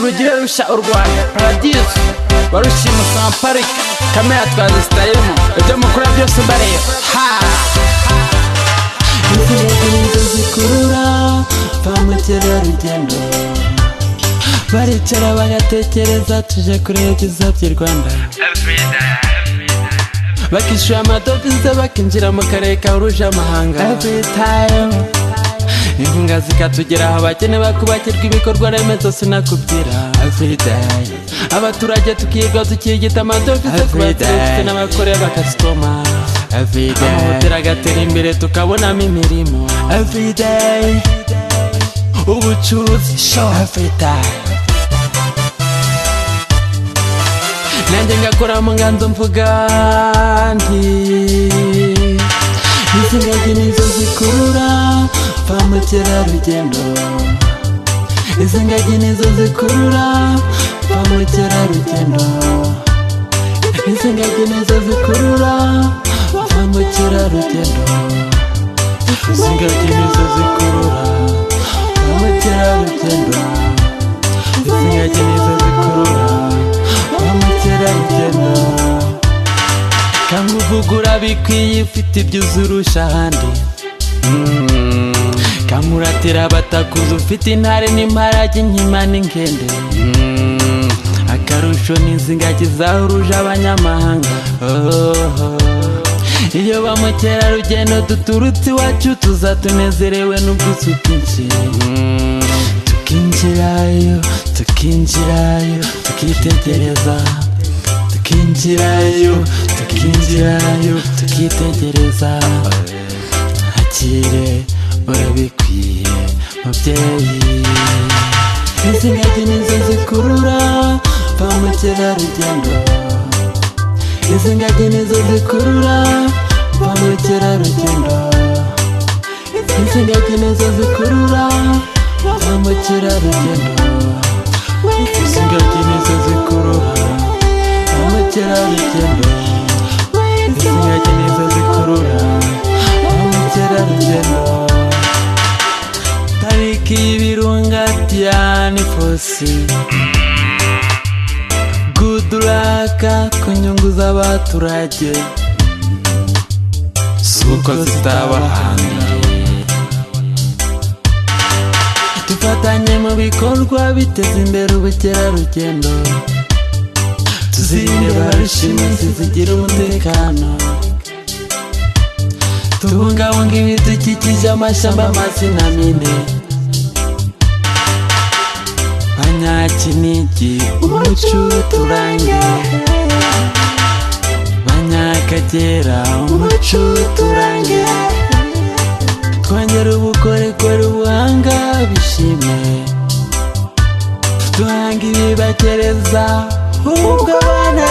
rugire rusha u Rwanda Paradiso barushima Samparik kamera twazisitayemo ibyo mukora byose bareba inzu zikurura bamukerarugendo baricara bagatekereza tuje kureba ibyiza by'u Rwanda bakishyura amadovize bakinjira mu karere ka Rujamahanga every time inkunga zikatugeraho abakene bakubakirwa ibikorwa remezo sinakubwira every day abaturage tukirwa tukigita amadovize kubaturutse n'abakore bakasitoma every day amahoteli agatera imbere tukabonamo imirimo every day ubucuruzi every day nanjye ngakora mu nganzo mvuga nti izi ngagi nizo zikurura ba mukerarugendo izi ngagi nizo zikurura ba mukerarugendo izi ngagi nizo zikurura ba mukerarugendo izi ngagi nizo zikurura ba mukerarugendo izi ngagi nizo zikurura kamuvugura bikwiye ufite ibyo uzurusha ahandi kamuratira abatakuza ufite intare n'imparage inkima n'inkende akarusho n'izi ngagi zahuruje abanyamahanga iyo ba mukerarugendo duturutse iwacu tuza tunezerewe n'ubwuzu bwinshi tukinjirayo tukitegereza tukitegereza hakire urabikwiye mubyeyi izi ngagi nizo zikurura ba mukerarugendo izi ngagi nizo zikurura ba mukerarugendo izi ngagi nizo zikurura ba mukerarugendo izi ngagi nizo zikurura ba mukerarugendo izi ngagi nizo zikurura ba mukerarugendo tariki y'ibirunga Diane Fossey good luck ku nyungu z'abaturage suko zitabahanga dufatanye mu bikorwa biteza imbere ubukerarugendo tuzirinde barushimusi zigira umutekano tubungabunga ibidukikije amashyamba amazi na mine Banyakinigi umuco turange Banyakagera umuco turange twongera ubukorikori ubuhanga bishime duhanga ibibakereza ubwo abana